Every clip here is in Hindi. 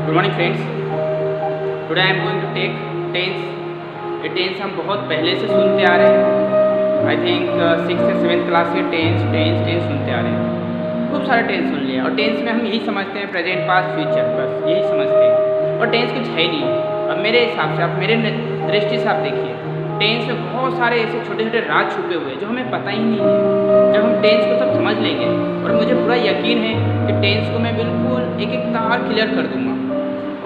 Good morning friends. Today I am going to take tense. ये टेंस हम बहुत पहले से सुनते आ रहे हैं। आई थिंक 6th या 7th क्लास से टेंस सुनते आ रहे हैं। खूब सारा टेंस सुन लिया और टेंस में हम यही समझते हैं प्रेजेंट पास्ट फ्यूचर, बस यही समझते हैं और टेंस कुछ है ही नहीं। अब मेरे हिसाब से आप, मेरे दृष्टि से आप देखिए, टेंस में बहुत सारे ऐसे छोटे छोटे राज छुपे हुए हैं जो हमें पता ही नहीं है। जब हम टेंस को सब समझ लेंगे, और मुझे पूरा यकीन है कि टेंस को मैं बिल्कुल एक एक तार क्लियर कर दूंगा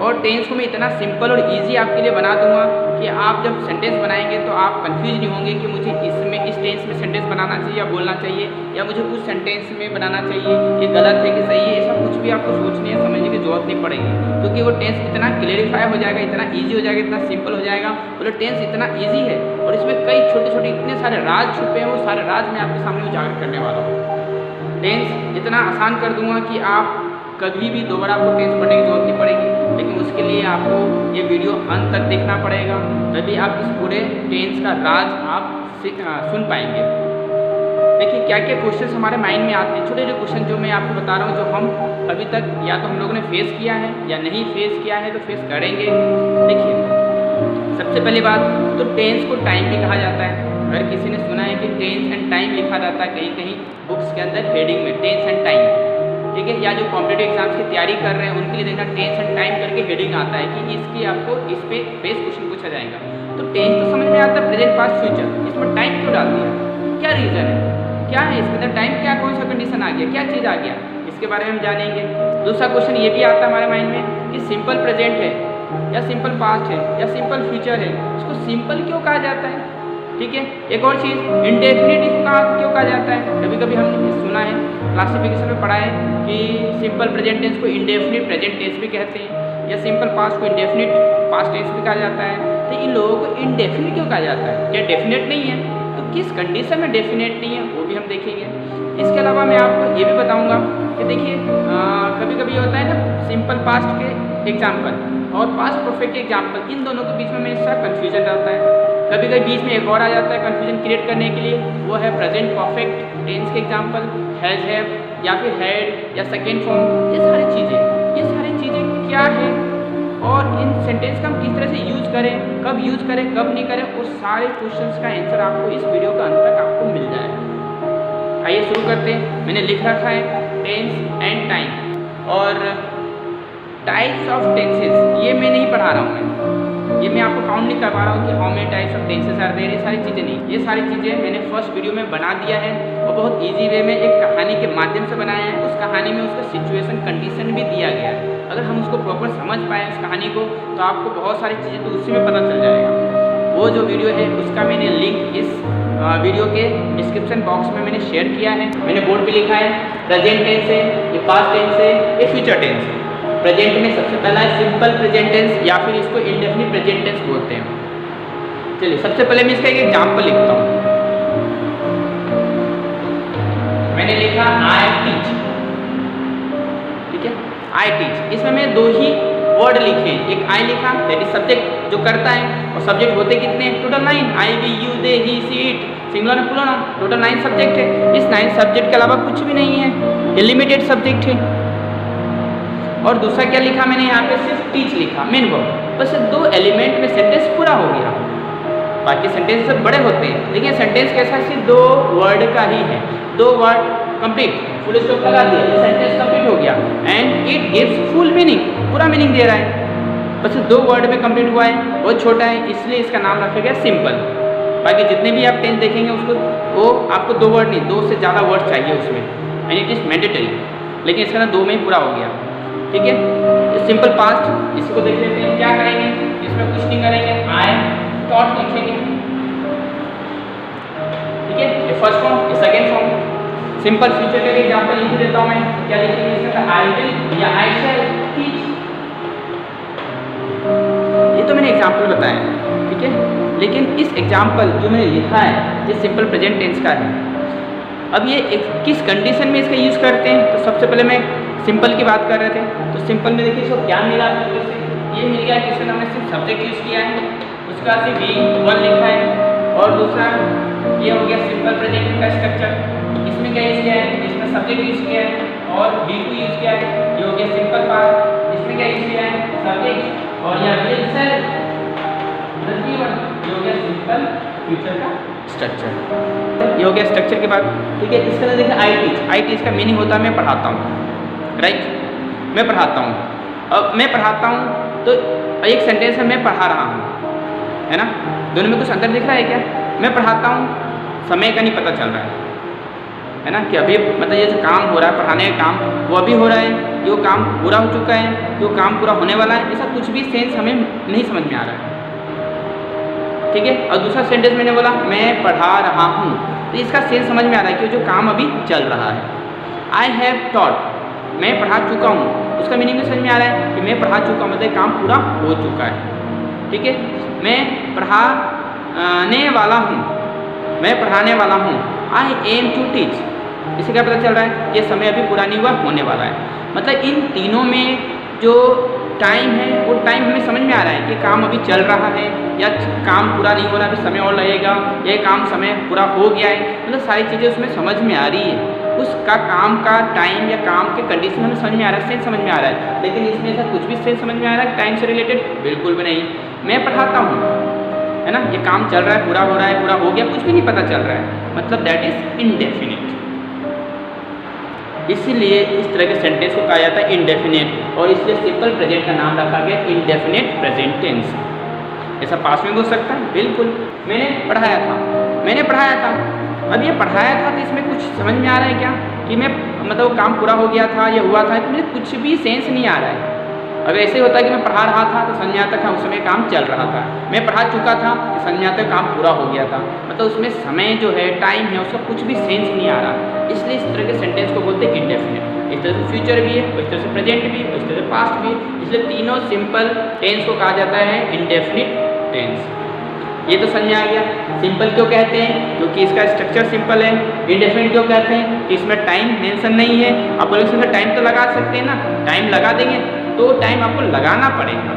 और टेंस को मैं इतना सिंपल और इजी आपके लिए बना दूंगा कि आप जब सेंटेंस बनाएंगे तो आप कंफ्यूज नहीं होंगे कि मुझे इसमें इस टेंस में सेंटेंस बनाना चाहिए या बोलना चाहिए, या मुझे कुछ सेंटेंस में बनाना चाहिए, ये गलत है कि सही है। ऐसा कुछ भी आपको सोचने या समझने की जरूरत नहीं पड़ेगी, क्योंकि वो टेंस इतना क्लेरिफाई हो जाएगा, इतना ईजी हो जाएगा, इतना सिंपल हो जाएगा। बोले टेंस इतना ईजी है और इसमें कई छोटे छोटे इतने सारे राज छुपे हैं, वो सारे राज मैं आपके सामने उजागर करने वाला हूँ। टेंस इतना आसान कर दूंगा कि आप कभी भी दोबारा आपको टेंस पढ़ने की जरूरत नहीं पड़ेगी, लेकिन उसके लिए आपको ये वीडियो अंत तक देखना पड़ेगा, तभी आप इस पूरे टेंस का राज आप सुन पाएंगे। देखिए क्या क्या क्वेश्चन हमारे माइंड में आते हैं, छोटे छोटे क्वेश्चन जो मैं आपको बता रहा हूँ, जो हम अभी तक या तो हम लोगों ने फेस किया है या नहीं फेस किया है, तो फेस करेंगे। देखिए सबसे पहली बात तो टेंस को टाइम भी कहा जाता है। अगर किसी ने सुना है कि टेंस एंड टाइम लिखा जाता है कहीं कहीं बुक्स के अंदर हेडिंग में, टेंस एंड टाइम, ठीक है, या जो कॉम्पिटेटिव एग्जाम्स की तैयारी कर रहे हैं उनके लिए देखना टेंस एंड टाइम करके हेडिंग आता है कि इसकी आपको इस पे बेस क्वेश्चन पूछा जाएगा। तो टेंस तो समझ में आता है, प्रेजेंट पास्ट फ्यूचर, इसमें टाइम क्यों डाल दिया, क्या रीज़न है, क्या है इसके अंदर टाइम, क्या कौन सा कंडीशन आ गया, क्या चीज़ आ गया, इसके बारे में हम जानेंगे। दूसरा क्वेश्चन ये भी आता है हमारे माइंड में कि सिंपल प्रेजेंट है या सिंपल पास्ट है या सिंपल फ्यूचर है, इसको सिंपल क्यों कहा जाता है, ठीक है। एक और चीज़, इंडेफिनिट क्यों कहा जाता है। कभी कभी हमने सुना है, क्लासिफिकेशन में पढ़ा है कि सिंपल प्रेजेंट टेंस को इंडेफिनिट प्रेजेंट टेंस भी कहते हैं, या सिंपल पास्ट को इंडेफिनिट पास्ट टेंस भी कहा जाता है। तो इन लोगों को इंडेफिनिट क्यों कहा जाता है, क्या डेफिनेट नहीं है, तो किस कंडीशन में डेफिनेट नहीं है वो भी हम देखेंगे। इसके अलावा मैं आपको ये भी बताऊँगा कि देखिए कभी कभी होता है ना सिंपल पास्ट के एग्जाम्पल और पास्ट परफेक्ट के एग्जाम्पल, इन दोनों के बीच में हमेशा कन्फ्यूजन रहता है। कभी कभी बीच में एक और आ जाता है कन्फ्यूजन क्रिएट करने के लिए, वो है प्रेजेंट परफेक्ट टेंस के एग्जाम्पल, हैज हैव या फिर हैड या सेकेंड फॉर्म। ये सारी चीज़ें क्या है और इन सेंटेंस का हम किस तरह से यूज करें, कब यूज करें, कब नहीं करें, उस सारे क्वेश्चंस का आंसर आपको इस वीडियो का अंत तक आपको मिल जाएगा। आइए शुरू करते हैं। मैंने लिख रखा है टेंस एंड टाइम और टाइप्स ऑफ टेंसेस, ये मैं नहीं पढ़ा रहा हूँ, ये मैं आपको काउंट नहीं करवा रहा हूँ कि how many types of tenses are there, ये सारी चीज़ें नहीं, ये सारी चीज़ें मैंने फर्स्ट वीडियो में बना दिया है और बहुत इजी वे में एक कहानी के माध्यम से बनाया है। उस कहानी में उसका सिचुएशन कंडीशन भी दिया गया है। अगर हम उसको प्रॉपर समझ पाएँ उस कहानी को, तो आपको बहुत सारी चीज़ें तो उसी में पता चल जाएगा। वो जो वीडियो है उसका मैंने लिंक इस वीडियो के डिस्क्रिप्शन बॉक्स में मैंने शेयर किया है। मैंने बोर्ड पे लिखा है प्रेजेंट टेंस है, ये पास्ट टेंस है, ये फ्यूचर टेंस है। प्रेजेंट में सबसे पहला है सिंपल प्रेजेंट टेंस या फिर इसको इंडेफिनिट प्रेजेंट टेंस बोलते हैं। चलिए सबसे पहले मैं इसका एक एग्जांपल लिखता हूँ। मैंने लिखा आई टीच, ठीक है, आई टीच। इसमें मैं दो ही वर्ड लिखे, एक आई लिखा दैट इज सब्जेक्ट जो करता है, और सब्जेक्ट होते कितने हैं, total 9, I we you they he she it, singular and plural, total 9 subject है। इस 9 सब्जेक्ट के अलावा कुछ भी नहीं है, ये लिमिटेड सब्जेक्ट है। और दूसरा क्या लिखा मैंने यहाँ पे, सिर्फ टीच लिखा, मेन वर्ड, बस 2 एलिमेंट में सेंटेंस पूरा हो गया। बाकी सेंटेंस सब बड़े होते हैं, लेकिन सेंटेंस कैसा है, सिर्फ 2 वर्ड का ही है, 2 वर्ड कंप्लीट, फुल स्टॉप लगा दिया, ये सेंटेंस कंप्लीट हो गया and it gives full meaning, पूरा मीनिंग दे रहा है। बस 2 वर्ड में कंप्लीट हुआ है, बहुत छोटा है, इसलिए इसका नाम रखा गया सिंपल। बाकी जितने भी आप टेंस देखेंगे उसको वो आपको 2 वर्ड नहीं, 2 से ज़्यादा वर्ड चाहिए उसमें, एंड इट इज़ मैंडेटरी, लेकिन इसका 2 में ही पूरा हो गया, ठीक है। सिंपल पास्ट, इसको देख लेते हैं क्या करेंगे, इसमें कुछ नहीं करेंगे, आई थॉट लिखेंगे, ठीक है, ये फर्स्ट फॉर्म, ये सेकेंड फॉर्म। सिंपल फ्यूचर के लिए एग्जांपल लिख देता हूँ मैं, क्या लिखेंगे इसमें, आई विल या आई शैल टीच। ये तो मैंने एग्जांपल बताया, ठीक है, लेकिन इस एग्जांपल जो मैंने लिखा है ये सिंपल प्रेजेंट टेंस का है। अब ये किस कंडीशन में इसका यूज़ करते हैं, तो सबसे पहले मैं सिंपल की बात कर रहे थे, तो सिंपल में देखिए इसको क्या मिला, ये मिल गया कि हमने सिर्फ सब्जेक्ट यूज़ किया है, उसका सिर्फ V1 लिखा है, और दूसरा ये हो गया सिंपल प्रेजेंट का स्ट्रक्चर। इसमें क्या यूज़ किया है, इसमें सब्जेक्ट यूज़ किया है और V2 यूज़ किया है, ये हो गया सिंपल पास्ट। इसमें क्या यूज़ किया है, सफिक्स और या विल सेल्फ ये हो गया सिंपल फ्यूचर का स्ट्रक्चर। ये हो गया स्ट्रक्चर के बाद। ठीक है, इसके अंदर देखिए आई टीच का मीनिंग होता है मैं पढ़ाता हूँ, राइट, मैं पढ़ाता हूँ। अब मैं पढ़ाता हूँ तो एक सेंटेंस है मैं पढ़ा रहा हूँ, है ना, दोनों में कुछ अंतर दिख रहा है क्या? मैं पढ़ाता हूँ, समय का नहीं पता चल रहा है ना, कि अभी मतलब ये जो काम हो रहा है पढ़ाने का काम वो अभी हो रहा है, जो काम पूरा हो चुका है, जो काम पूरा होने वाला है, ऐसा कुछ भी सेंस हमें नहीं समझ में आ रहा है। ठीक है, और दूसरा सेंटेंस मैंने बोला मैं पढ़ा रहा हूँ, तो इसका सेंस समझ में आ रहा है कि जो काम अभी चल रहा है। आई हैव टॉट, मैं पढ़ा चुका हूँ, उसका मीनिंग भी समझ में आ रहा है कि मैं पढ़ा चुका हूँ, मतलब काम पूरा हो चुका है। ठीक है, मैं पढ़ाने वाला हूँ, मैं पढ़ाने वाला हूँ। आई एम टू टीच, इससे क्या पता चल रहा है ये समय अभी पूरा नहीं हुआ, होने वाला है। मतलब इन तीनों में जो टाइम है वो टाइम हमें समझ में आ रहा है कि काम अभी चल रहा है या काम पूरा नहीं हो रहा, अभी समय और लगेगा, ये काम समय पूरा हो गया है, मतलब सारी चीज़ें उसमें समझ में आ रही है। उसका काम का टाइम या काम के कंडीशन हमें समझ में आ रहा है, सेंस समझ में आ रहा है। लेकिन इसमें ऐसा कुछ भी सेंस समझ में आ रहा है टाइम से रिलेटेड? बिल्कुल भी नहीं। मैं पढ़ाता हूँ, है ना, ये काम चल रहा है, पूरा हो रहा है, पूरा हो गया, कुछ भी नहीं पता चल रहा है, मतलब दैट इज इंडेफिनिट। इसीलिए इस तरह के सेंटेंस को कहा जाता है इंडेफिनिट, और इसलिए सिंपल प्रेजेंट का नाम रखा गया इंडेफिनिट प्रेजेंट टेंस। ऐसा पास में हो सकता है, बिल्कुल। मैंने पढ़ाया था, मैंने पढ़ाया था, अब ये पढ़ाया था तो इसमें कुछ समझ में आ रहा है क्या कि मैं मतलब वो काम पूरा हो गया था, ये हुआ था, तो मुझे कुछ भी सेंस नहीं आ रहा है। अगर ऐसे होता है कि मैं पढ़ा रहा था तो समझ में आता था उस समय काम चल रहा था, मैं पढ़ा चुका था तो समझ में आता काम पूरा हो गया था, मतलब उसमें समय जो है, टाइम है, उसका कुछ भी सेंस नहीं आ रहा। इसलिए इस तरह के सेंटेंस को बोलते हैं इंडेफिनिट। इस तरह से फ्यूचर भी है, इस तरह से प्रेजेंट भी है, इस तरह से पास्ट भी है, इसलिए तीनों सिंपल टेंस को कहा जाता है इंडेफिनिट टेंस। ये तो समझ में आ गया। सिंपल क्यों कहते हैं? क्योंकि इसका स्ट्रक्चर सिंपल है। इंडेफिनिट क्यों कहते हैं? कि इसमें टाइम मेंशन नहीं है। आप इसमें टाइम तो लगा सकते हैं ना, टाइम लगा देंगे तो टाइम आपको लगाना पड़ेगा।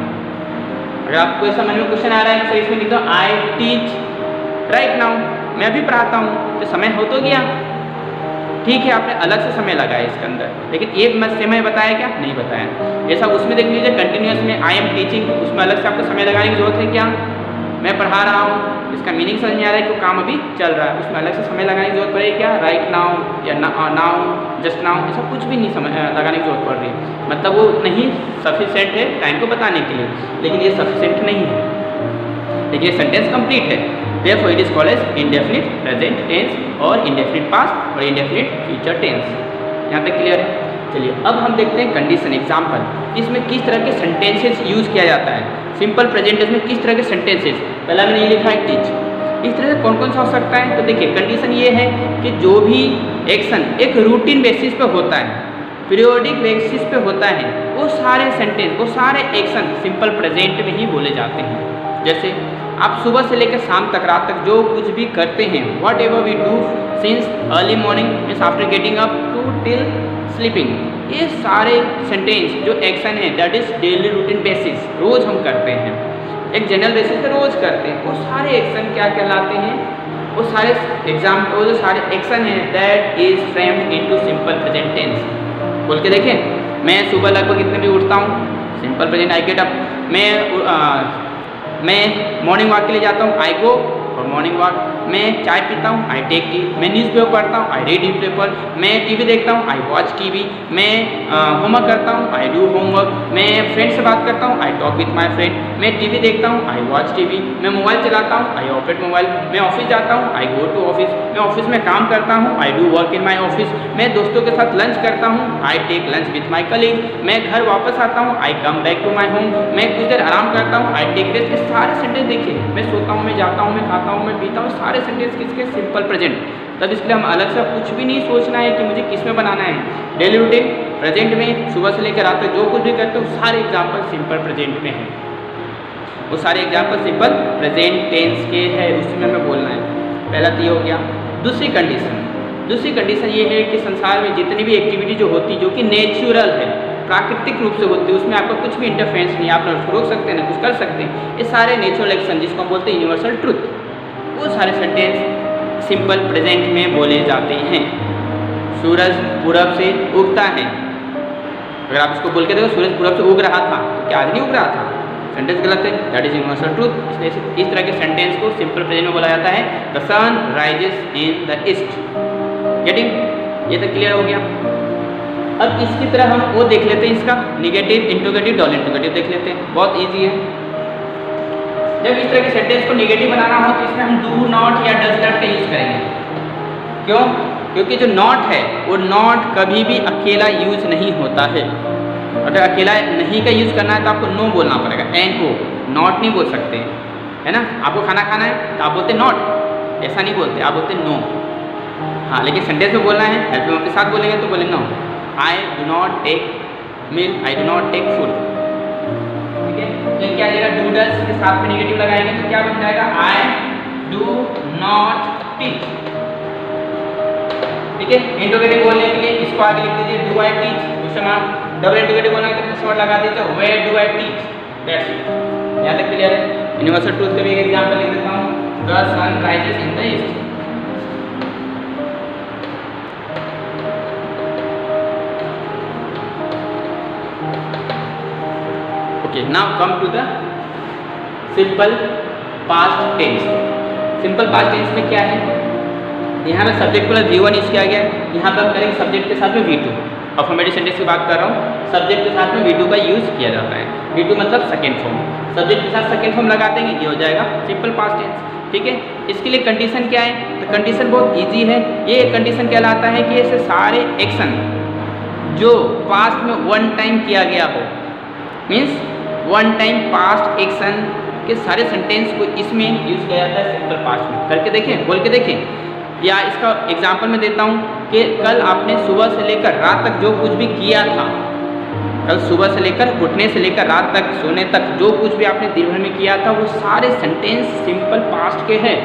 अगर आपको ऐसा मन में क्वेश्चन आ रहा है तो इसमें लिख दो आई टीच राइट नाउ, मैं भी पढ़ाता हूँ, तो समय हो तो गया, ठीक है, आपने अलग से समय लगाया इसके अंदर, लेकिन एक समय बताया क्या? नहीं बताया। ऐसा उसमें देख लीजिए कंटिन्यूअस में आई एम टीचिंग, उसमें अलग से आपको समय लगाने की जरूरत है क्या? मैं पढ़ा रहा हूँ, इसका मीनिंग समझ में आ रहा है कि काम अभी चल रहा है, उसमें अलग से समय लगाने की जरूरत पड़ेगी क्या? राइट नाउ या नाउ, जस्ट नाउ, ऐसा कुछ भी नहीं समय लगाने की जरूरत पड़ रही है। मतलब वो नहीं सफिशेंट है टाइम को बताने के लिए, लेकिन ये सफिशेंट नहीं है, लेकिन ये सेंटेंस कंप्लीट है। Therefore it is called as indefinite present tense और indefinite past और indefinite future tense। यहाँ तक क्लियर है? चलिए अब हम देखते हैं कंडीशन एग्जाम्पल, इसमें किस तरह के सेंटेंसेस यूज किया जाता है। सिंपल प्रेजेंट टेंस में किस तरह के सेंटेंसेस, पहला मैंने ये लिखा है टीच, इस तरह से कौन कौन सा हो सकता है? तो देखिए कंडीशन ये है कि जो भी एक्शन एक रूटीन बेसिस पे होता है, पीरियोडिक बेसिस पे होता है, वो सारे सेंटेंस, वो सारे एक्शन सिंपल प्रेजेंट में ही बोले जाते हैं। जैसे आप सुबह से लेकर शाम तक, रात तक जो कुछ भी करते हैं, whatever we do since early morning means after getting up to till sleeping, ये सारे सेंटेंस जो एक्शन है that is daily routine basis, रोज़ हम करते हैं, एक जनरल बेसिस पे रोज़ करते हैं, वो सारे एक्शन क्या कहलाते हैं? वो सारे वो जो सारे एक्शन हैं that is framed into simple present tense. बोल के देखें, मैं सुबह लगभग कितने बजे उठता हूँ? Simple present I get up. मैं मॉर्निंग वॉक के लिए जाता हूँ, I go for morning walk. मैं चाय पीता हूँ, आई टेक टी। मैं न्यूज़पेपर पढ़ता हूँ, आई रीड न्यूज़पेपर। मैं टीवी देखता हूँ, आई वॉच टीवी। मैं होमवर्क करता हूँ, आई डू होमवर्क। मैं फ्रेंड से बात करता हूँ, I talk with my friend. मैं टीवी देखता हूँ, आई वॉच टीवी। मैं मोबाइल चलाता हूँ, आई ऑपरेट मोबाइल। मैं ऑफिस जाता हूँ, आई गो टू ऑफिस। मैं ऑफिस में काम करता हूँ, I do work in my office. मैं दोस्तों के साथ लंच करता हूँ, I take lunch with my colleague. मैं घर वापस आता हूँ, I come back to my home. मैं कुछ देर आराम करता हूँ, आई टेक रेस्ट। ये सारे सेंटेंस देखिए, मैं सोता हूँ, मैं जाता हूँ, मैं खाता हूँ, मैं पीता हूँ, सारे सेंटेंस किसके? Simple present. तब इसके लिए हम अलग से कुछ भी नहीं सोचना है कि मुझे किस में बनाना है। डेली रूटीन प्रेजेंट में सुबह से लेकर रात तक जो कुछ भी करते हो सारे एग्जाम्पल सिंपल प्रेजेंट में हैं, वो सारे एग्जाम्पल सिंपल प्रेजेंट टेंस के हैं, उसमें हमें बोलना है। पहला तो ये हो गया। दूसरी कंडीशन ये है कि संसार में जितनी भी एक्टिविटी जो होती है जो कि नेचुरल है, प्राकृतिक रूप से होती है, उसमें आपका कुछ भी इंटरफेरेंस नहीं, आप ना रोक सकते हैं ना कुछ कर सकते हैं, ये सारे नेचुरल एक्शन जिसको हम बोलते हैं यूनिवर्सल ट्रुथ, वो सारे सेंटेंस सिंपल प्रेजेंट में बोले जाते हैं। सूरज पूरब से उगता है, अगर आप इसको बोल के देखो सूरज पूरब से उग रहा था, तो क्या आज नहीं उग रहा था? सेंटेंस गलत है, दैट इज यूनिवर्सल ट्रूथ। इसलिए इस तरह के सेंटेंस को सिंपल प्रेजेंट में बोला जाता है the sun rises in the east. Getting? ये तक क्लियर हो गया। अब इसकी तरह हम वो देख लेते हैं, इसका निगेटिव, इंट्रोगेटिव, डबल इंट्रोगेटिव देख लेते हैं। बहुत ईजी है। जब इस तरह के सेंटेंस को निगेटिव बनाना हो तो इसमें हम डू नॉट या डज नॉट का यूज करेंगे। क्यों? क्योंकि जो नॉट है वो नॉट कभी भी अकेला यूज नहीं होता है। अगर अकेला नहीं का यूज करना है तो आपको नो बोलना पड़ेगा, एन ओ, नॉट नहीं बोल सकते, है ना। आपको खाना खाना है तो आप बोलते नॉट, ऐसा नहीं बोलते, आप बोलते नो। हाँ, लेकिन सेंटेंस में बोलना है, हेल्प वर्ब के साथ बोलेंगे तो बोले no, I do not take meal, I do not take food. ठीक है, तो क्या जाएगा, डू डज के साथ में निगेटिव लगाएंगे तो क्या बन जाएगा, आई डू नॉट टीच। ठीक है, इंट्रोगेटिव बोलने के लिए इसको आगे लिख दीजिए, do I teach, question mark. Double interrogative बोलना है तो क्वेश्चन मार्क लगा दीजिए, where do I teach, that's it. यहाँ तक क्लियर है। यूनिवर्सल ट्रूथ का भी एक एग्जांपल लिख देता हूँ, the sun rises in the east. Okay, now come to the simple past tense. Simple past tense में क्या है, यहाँ पे सब्जेक्ट प्लस V1 यूज किया गया, यहाँ पर करेंगे सब्जेक्ट के साथ में V2। अफर्मेटिव सेंटेंस की बात कर रहा हूँ, सब्जेक्ट के साथ में V2 का यूज किया जाता है। V2 मतलब सेकेंड फॉर्म, सब्जेक्ट के साथ सेकेंड फॉर्म लगा देंगे, ये हो जाएगा सिंपल पास्ट टेंस। ठीक है, इसके लिए कंडीशन क्या है, तो कंडीशन बहुत ईजी है। ये कंडीशन कहलाता है कि ऐसे सारे एक्शन जो पास्ट में वन टाइम किया गया हो, means one time past action के सारे सेंटेंस को इसमें यूज किया जाता है सिंपल पास्ट में। करके देखें, बोल के देखें, या इसका एग्जाम्पल मैं देता हूँ कि कल आपने सुबह से लेकर रात तक जो कुछ भी किया था, कल सुबह से लेकर उठने से लेकर रात तक सोने तक जो कुछ भी आपने दिन भर में किया था वो सारे सेंटेंस सिंपल पास्ट के हैं।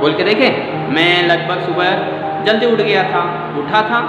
बोल के देखें, मैं लगभग सुबह जल्दी उठ गया था, उठा था,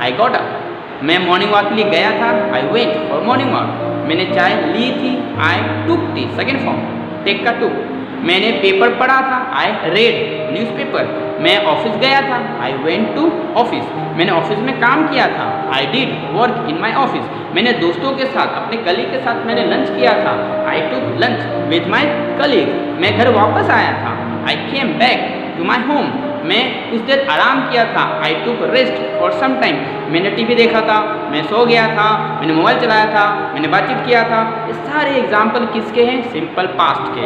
आई गॉट अप। मैं मॉर्निंग वॉक के लिए गया था, I went for morning walk. मैंने चाय ली थी, आई टुक टी, सेकेंड फॉर्म, टेक का टुक। मैंने पेपर पढ़ा था, आई रेड न्यूज़पेपर। मैं ऑफिस गया था, आई वेंट टू ऑफिस। मैंने ऑफिस में काम किया था, I did work in my office. मैंने दोस्तों के साथ, अपने कलीग के साथ मैंने लंच किया था, I took lunch with my colleague. मैं घर वापस आया था, I came back to my home. मैं कुछ देर आराम किया था, I took rest for some time. मैंने टीवी देखा था, मैं सो गया था, मैंने मोबाइल चलाया था, मैंने बातचीत किया था। ये सारे एग्जाम्पल किसके हैं, सिंपल पास्ट के।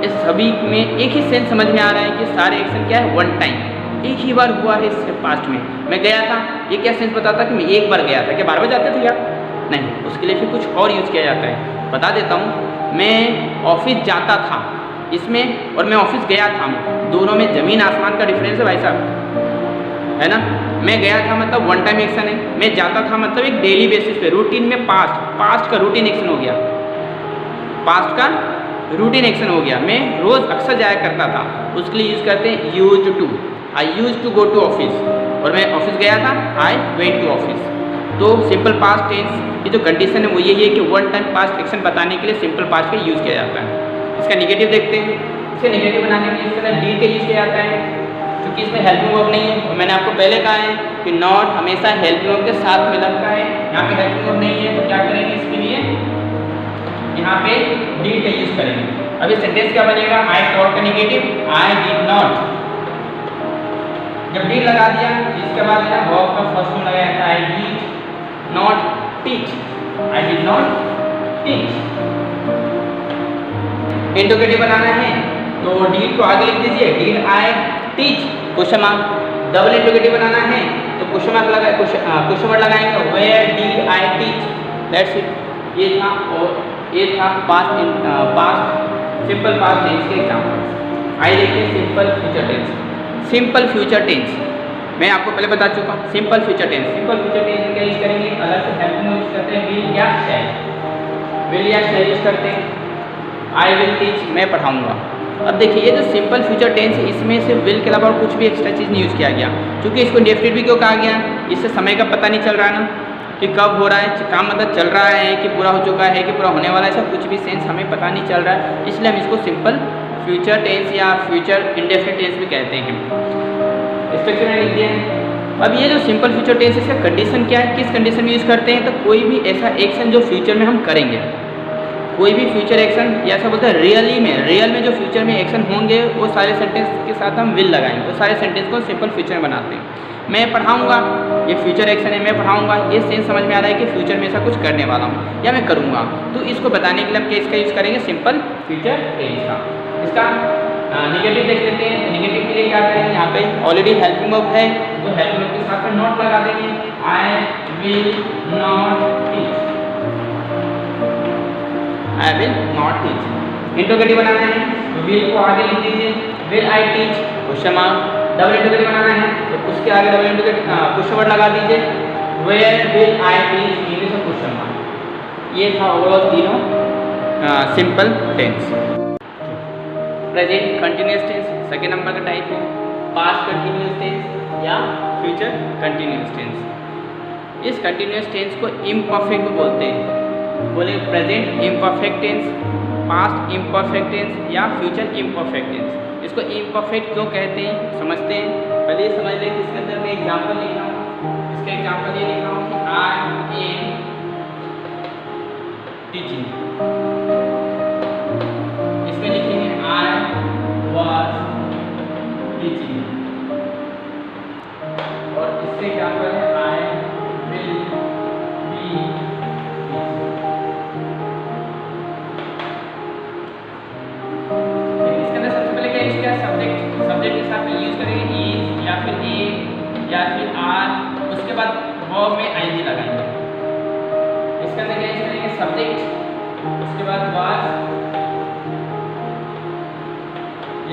इस सभी में एक ही सेंस समझ में आ रहा है कि सारे एक्शन क्या है, वन टाइम, एक ही बार हुआ है इससे पास्ट में। मैं गया था, ये क्या सेंस बताता कि मैं एक बार गया था, क्या बार बार जाते थे यार? नहीं, उसके लिए फिर कुछ और यूज किया जाता है। बता देता हूँ, मैं ऑफिस जाता था इसमें और मैं ऑफिस गया था, दोनों में ज़मीन आसमान का डिफरेंस है भाई साहब, है ना। मैं गया था मतलब वन टाइम एक्शन है, मैं जाता था मतलब एक डेली बेसिस पे, रूटीन में पास्ट का रूटीन एक्शन हो गया, पास्ट का रूटीन एक्शन हो गया। मैं रोज़ अक्सर जाया करता था, उसके लिए यूज़ करते हैं use to. I use to go to office, और मैं ऑफिस गया था, आई वेंट टू ऑफिस। तो सिंपल पास्ट टेंस की जो कंडीशन है वो यही है कि वन टाइम पास्ट एक्शन बताने के लिए सिंपल पास्ट का यूज़ किया जाता है। इसका निगेटिव देखते हैं, इसे निगेटिव बनाने के लिए इस तरह डी का यूज़ किया जाता है, क्योंकि इसमें हेल्पिंग वर्ब नहीं है। और मैंने आपको पहले कहा है कि नॉट हमेशा हेल्पिंग वर्ब के साथ में लगता है, यहाँ पे हेल्पिंग वर्ब नहीं है, तो क्या करेंगे इसके लिए, यहाँ पे डिड का यूज करेंगे। अभी सेंटेंस क्या बनेगा, आई टॉट का निगेटिव, आई डिड नॉट। जब डिड लगा दिया इसके बाद है ना वर्ब का फर्स्ट फॉर्म लगाया था, I did not teach, I did not teach. Interrogative बनाना है तो डिड को आगे लिख दीजिए, did I teach, question mark. Double interrogative बनाना है तो क्वेश्चन मार्क लगा, क्वेश्चन वर्ड लगाएंगे, where did I teach, that's it. ये था, और ये था पास्ट सिंपल पास्ट टेंस के एग्जाम्पल। आइए देखते हैं simple future tense. Simple future tense मैं आपको पहले बता चुका हूँ। सिंपल फ्यूचर टेंस में क्या यूज करेंगे, अलग से हेल्पिंग यूज करते हैं, विल या शैल, विल या शैल यूज करते हैं। आई विल टीच, मैं पढ़ाऊँगा। अब देखिए ये जो सिंपल फ्यूचर टेंस है इसमें से विल के अलावा कुछ भी एक्स्ट्रा चीज़ नहीं यूज़ किया गया, क्योंकि इसको इंडेफिनिट भी क्यों कहा गया, इससे समय का पता नहीं चल रहा है ना कि कब हो रहा है, काम मतलब चल रहा है कि पूरा हो चुका है कि पूरा होने वाला है, ऐसा कुछ भी सेंस हमें पता नहीं चल रहा है, इसलिए हम इसको सिंपल फ्यूचर टेंस या फ्यूचर इंडेफिनिट टेंस भी कहते हैं। स्ट्रक्चर में लिख दिया, अब ये जो सिंपल फ्यूचर टेंस है, इसका कंडीशन क्या है, किस कंडीशन में यूज़ करते हैं, तो कोई भी ऐसा एक्शन जो फ्यूचर में हम करेंगे, कोई भी फ्यूचर एक्शन, या ऐसा बोलते हैं रियल में जो फ्यूचर में एक्शन होंगे वो सारे सेंटेंस के साथ हम विल लगाएंगे, वो सारे सेंटेंस को सिंपल फ्यूचर में बनाते हैं। मैं पढ़ाऊँगा, ये फ्यूचर एक्शन है, मैं पढ़ाऊँगा, ये सेंस समझ में आ रहा है कि फ्यूचर में ऐसा कुछ करने वाला हूँ या मैं करूँगा, तो इसको बताने के लिए हम इसका यूज़ करेंगे सिंपल फ्यूचर टेंस का। इसका निगेटिव देख लेते हैं। निगेटिव के लिए क्या करेंगे, यहाँ पे ऑलरेडी हेल्पिंग वर्ब है तो हेल्पिंग वर्ब के साथ में नॉट लगा देंगे, I will not teach, I will not teach. Interrogative बनाना है तो विल को आगे लिख दीजिए, will I teach question mark. Double interrogative बनाना है तो उसके आगे डबल इंट्रोगेटिव क्वेश्चन वर्ड लगा दीजिए, where will I teach English और क्वेश्चन मार्क। ये था ओवरऑल तीनों simple tense. Present continuous tense second number का टाइप है, पास्ट कंटिन्यूअस टेंस या फ्यूचर कंटिन्यूअस टेंस। इस कंटिन्यूअस टेंस को इम्परफेक्ट बोलते हैं। बोले present imperfect tense, past imperfect tense या फ्यूचर इम्परफेक्ट टेंस। इसको इम्परफेक्ट क्यों कहते हैं समझते हैं। पहले ये समझ लें कि इसके अंदर मैं एग्जाम्पल लिख रहा हूँ। इसका एग्जाम्पल ये लिख रहा हूँ कि आई एम टीचिंग, इसमें लिखेंगे आई वाज टीचिंग, और इससे एग्जाम्पल है आई विल बी टीचिंग। इसके अंदर सबसे पहले क्या यूज किया, सब्जेक्ट के साथ में यूज करेंगे इज या फिर ए या फिर आर, उसके बाद वर्ब में आईएनजी लगाएंगे। इसके अंदर क्या यूज करेंगे, सब्जेक्ट, उसके बाद वाज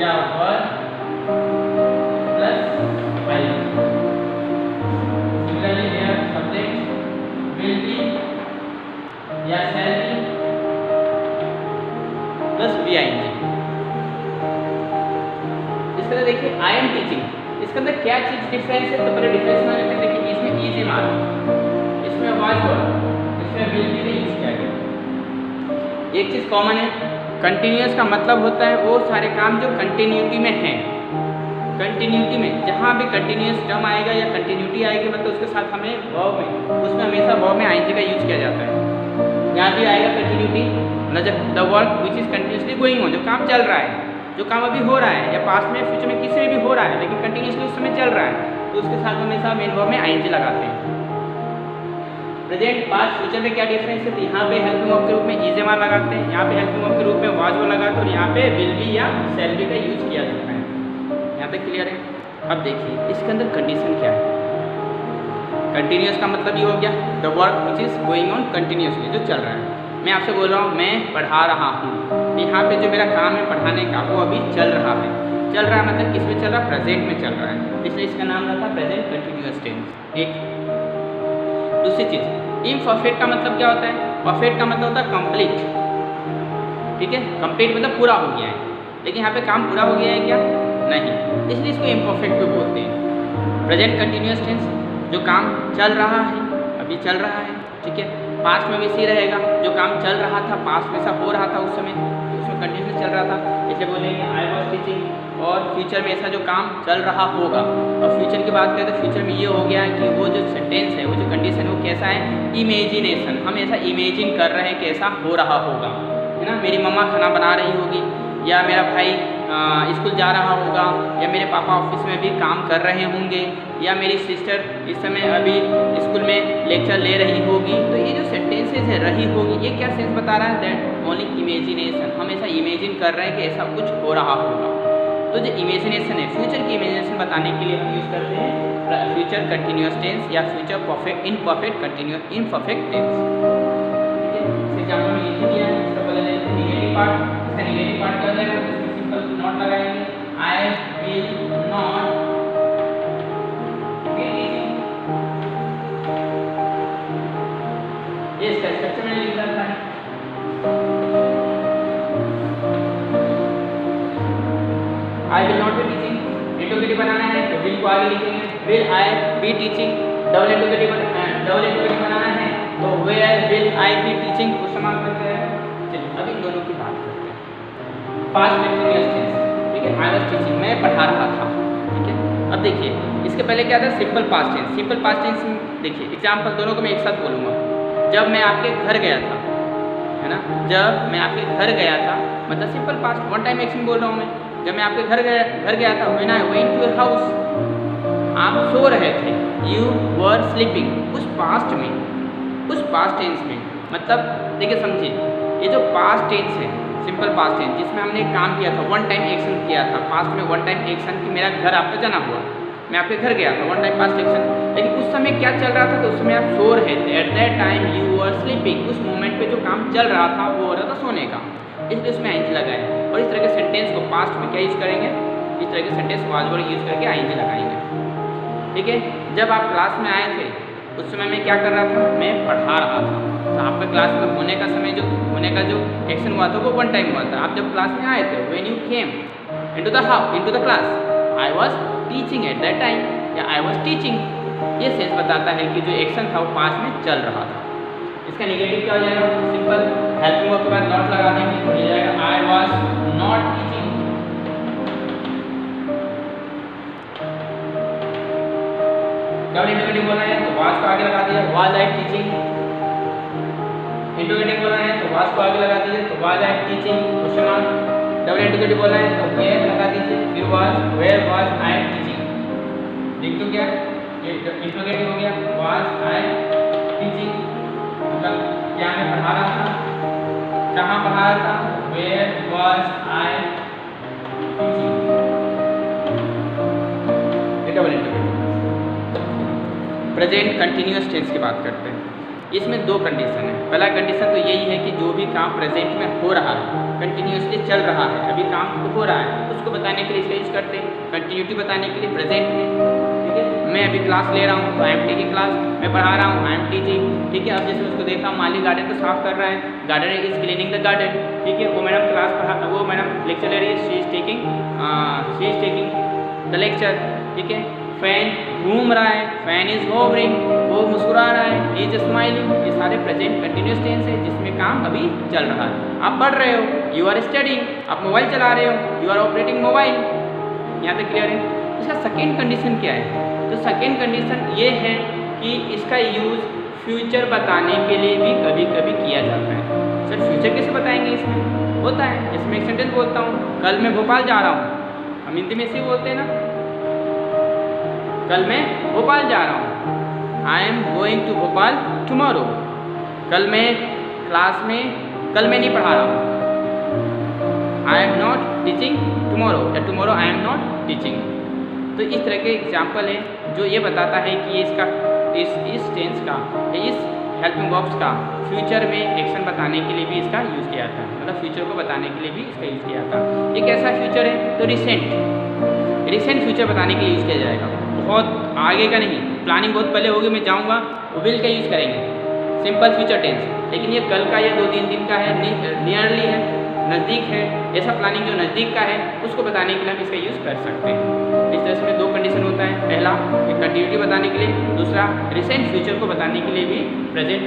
या were plus ING. Similarly here subject will be या shall be plus be ING. इसके अंदर देखिए आई एम टीचिंग, इसके अंदर क्या चीज डिफरेंस है, तो पहले डिफरेंस में लेते हैं। देखिए इसमें इज एम आर, इसमें वाज वर, इसमें विल बी यूज किया गया। एक चीज कॉमन है, कंटिन्यूअस का मतलब होता है वो सारे काम जो कंटिन्यूटी में हैं। कंटिन्यूटी में जहाँ भी कंटिन्यूअस टर्म आएगा या कंटिन्यूटी आएगी, मतलब उसके साथ हमें वर्ब में, उसमें हमेशा वर्ब में आईएनजी का यूज किया जाता है। यहाँ भी आएगा कंटिन्यूटी, मतलब the work which is continuously going on, जो काम चल रहा है, जो काम अभी हो रहा है या पास्ट में फ्यूचर में किसी में भी हो रहा है लेकिन कंटिन्यूसली उस समय चल रहा है, तो उसके साथ हमेशा मेन वर्ब में आईएनजी लगाते हैं। प्रेजेंट पास्ट फ्यूचर में क्या डिफरेंस है, तो यहाँ पे हेल्पिंग वर्ब के रूप में इज एम आर लगाते हैं, यहाँ पे हेल्पिंग वर्ब के रूप में वाज वर लगाते हैं, और यहाँ पे विल बी या शैल बी का यूज किया जाता है। यहाँ तक क्लियर है। अब देखिए इसके अंदर कंडीशन क्या है। कंटिन्यूअस का मतलब ये हो गया the work which is going on continuously, जो चल रहा है। मैं आपसे बोल रहा हूँ मैं पढ़ा रहा हूँ, यहाँ पे जो मेरा काम है पढ़ाने का वो अभी चल रहा है। चल रहा है मतलब किस में चल रहा है, प्रेजेंट में चल रहा है, इसलिए इसका नाम रहता है प्रेजेंट कंटिन्यूअस टेंस। एक दूसरी चीज इम्परफेक्ट का मतलब क्या होता है, परफेक्ट का मतलब होता है कंप्लीट। ठीक है, कंप्लीट मतलब पूरा हो गया है, लेकिन यहाँ पे काम पूरा हो गया है क्या, नहीं, इसलिए इसको इम्परफेक्ट भी बोलते हैं। प्रेजेंट कंटिन्यूअस टेंस जो काम चल रहा है, अभी चल रहा है, ठीक है। पास्ट में भी इसी रहेगा, जो काम चल रहा था पास्ट में ऐसा हो रहा था उस समय, उसमें कंटिन्यूअस चल रहा था, इसलिए बोलेंगे आई वाज टीचिंग। और फ्यूचर में ऐसा जो काम चल रहा होगा, और फ्यूचर की बात करें तो फ्यूचर में ये हो गया है कि वो जो सेंटेंस है, वो जो कंडीशन है वो कैसा है, इमेजिनेशन, हम ऐसा इमेजिन कर रहे हैं कि ऐसा हो रहा होगा, है ना। मेरी मम्मा खाना बना रही होगी, या मेरा भाई स्कूल जा रहा होगा, या मेरे पापा ऑफिस में भी काम कर रहे होंगे, या मेरी सिस्टर इस समय अभी स्कूल में लेक्चर ले रही होगी। तो ये जो सेंटेंसेस है रही होगी, ये क्या सेंस बता रहा है, दैट ओनली इमेजिनेशन, हम ऐसा इमेजिन कर रहे हैं कि ऐसा कुछ हो रहा होगा। तो जो इमेजिनेशन है, फ्यूचर की इमेजिनेशन बताने के लिए हम यूज़ करते हैं फ्यूचर कंटिन्यूअस टेंस या future perfect imperfect continuous imperfect tense. ठीक है, इस एग्जाम्पल में लिख दिया है। इसका पहले नेगेटिव पार्ट, इसका नेगेटिव पार्ट क्या रहेगा, इसमें सिंपल नॉट लगाएंगे, I will not be teaching. ये इसका स्ट्रक्चर में लिख रखा है। I will not be teaching, interrogative बनाना है तो विल को आगे लिखेंगे, will I be teaching. Double interrogative बनाना है तो where will I be teaching को समान करते हैं। चलिए अब इन दोनों की बात करते हैं। पास्ट कंटिन्यूअस टेंस, ठीक है, आई वाज टीचिंग, मैं पढ़ा रहा था, ठीक है। अब देखिए इसके पहले क्या था, simple past tense. Simple past tense देखिए एग्जाम्पल दोनों को मैं एक साथ बोलूँगा। जब मैं आपके घर गया था, है ना, जब मैं आपके घर गया था मतलब simple past, one time action बोल रहा हूँ मैं। जब मैं आपके घर गया था, when I went to your house, आप सो रहे थे, यू वर स्लीपिंग। उस पास्ट में, उस पास्ट टेंस में मतलब देखिए समझिए, ये जो पास्ट टेंस है सिंपल पास्ट टेंस जिसमें हमने काम किया था, वन टाइम एक्शन किया था पास्ट में, वन टाइम एक्शन कि मेरा घर आपका जाना हुआ, मैं आपके घर गया था, वन टाइम पास्ट एक्शन। लेकिन उस समय क्या चल रहा था, तो उस समय आप सो रहे थे, at that time you were sleeping. उस मोमेंट पे जो काम चल रहा था वो हो रहा था सोने का, इसलिए उसमें आईएनजी लगाए। और इस तरह के सेंटेंस को पास्ट में क्या यूज़ करेंगे, इस तरह के सेंटेंस को आज वर्ड यूज़ करके आईएनजी लगाएंगे। ठीक है, जब आप क्लास में आए थे उस समय मैं क्या कर रहा था, मैं पढ़ा रहा था। तो आपका क्लास में होने का समय जो होने का जो एक्शन हुआ था वो वन टाइम हुआ था। आप जब क्लास में आए थे, when you came into the class, I was teaching at that time, या आई वाज टीचिंग। ये सेंस बताता है कि जो एक्शन था वो पास्ट में चल रहा था। इसका नेगेटिव क्या हो जाएगा, सिंपल हेल्पिंग वर्ब के बाद नॉट लगा देंगे तो हो जाएगा I was not teaching. Double interrogative बोलना है तो वाज को आगे लगा दिया, वाज आई टीचिंग। इंटरोगेटिव बोलना है तो वाज को आगे लगा दीजिए, तो was I teaching question mark. Double interrogative बोलना है तो वेयर लगा दीजिए, फिर was, where was I teaching. लिख दो क्या, ये इंटरोगेटिव हो गया, वाज आई टीचिंग मतलब क्या मैं पढ़ा रहा था, कहाँ पढ़ा रहा था, where was I teaching. Double interrogative. Present continuous tense की बात करते हैं। इसमें दो कंडीशन है। पहला कंडीशन तो यही है कि जो भी काम प्रेजेंट में हो रहा है, कंटिन्यूअसली चल रहा है, अभी काम तो हो रहा है, उसको बताने के लिए इसका यूज करते हैं। कंटिन्यूटी बताने के लिए प्रेजेंट में, ठीक है, मैं अभी क्लास ले रहा हूँ तो आई एम टेकिंग क्लास, मैं पढ़ा रहा हूँ आई एम टीचिंग। ठीक है, अब जैसे उसको देखा माली गार्डन को साफ कर रहा है, garden is cleaning the garden. ठीक है, वो मैडम क्लास पढ़ा, वो मैडम लेक्चर ले रही है, she is taking the lecture. ठीक है, फैन घूम रहा है, फैन इज होवरिंग, वो मुस्कुरा रहा है, ही इज स्माइलिंग। ये सारे प्रेजेंट कंटिन्यूअस टेंस है जिसमें काम अभी चल रहा है। आप पढ़ रहे हो, यू आर स्टडिंग, आप मोबाइल चला रहे हो, यू आर ऑपरेटिंग मोबाइल। यहाँ तक क्लियर है। इसका सेकेंड कंडीशन क्या है, तो सेकेंड कंडीशन ये है कि इसका यूज़ फ्यूचर बताने के लिए भी कभी कभी किया जाता है। सर फ्यूचर कैसे बताएंगे, इसमें होता है, इसमें एक सेंटेंस बोलता हूँ, कल मैं भोपाल जा रहा हूँ, हम हिंदी में ऐसे बोलते हैं ना, कल मैं भोपाल जा रहा हूँ, I am going to Bhopal tomorrow. कल मैं क्लास में, कल मैं नहीं पढ़ा रहा हूँ, I am not teaching tomorrow, या tomorrow I am not teaching. तो इस तरह के एग्जाम्पल है जो ये बताता है कि इसका इस टेंस का, इस हेल्पिंग वर्ब्स का फ्यूचर में एक्शन बताने के लिए भी इसका यूज़ किया जाता है, मतलब फ्यूचर को बताने के लिए भी इसका यूज़ किया जाता है। एक ऐसा फ्यूचर है तो रिसेंट फ्यूचर बताने के लिए यूज़ किया जाएगा, बहुत आगे का नहीं, प्लानिंग बहुत पहले होगी, मैं जाऊँगा, विल का यूज़ करेंगे, सिंपल फ्यूचर टेंस। लेकिन ये कल का या 2-3 दिन का है, नियरली है, नज़दीक है, ऐसा प्लानिंग जो नज़दीक का है उसको बताने के लिए हम इसका यूज़ कर सकते हैं। इस तरह से दो कंडीशन होता है, पहला कंटिन्यूटी बताने के लिए, दूसरा रिसेंट फ्यूचर को बताने के लिए भी प्रेजेंट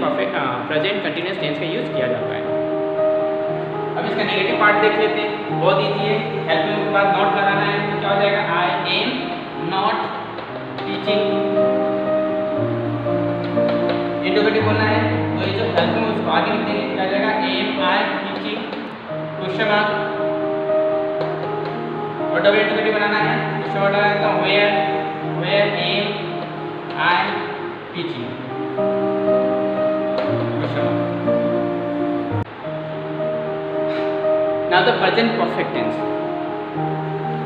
कंटिन्यूअस टेंस का यूज़ किया जाता है। अब इसका नेगेटिव पार्ट देख लेते हैं, बहुत ईजी है। हेल्पिंग के बाद नॉट लगाना है तो क्या हो जाएगा, आई एम नॉट टीचिंग। इंटरोगेटिव बोलना है तो ये जो हेल्पिंग है उसको आगे लिख देंगे, क्या हो जाएगा, am I teaching question mark. और डबल इंटरोगेटिव बनाना है, क्वेश्चन मार्क लगाता हूँ, where am I teaching question mark. Now the present perfect tense,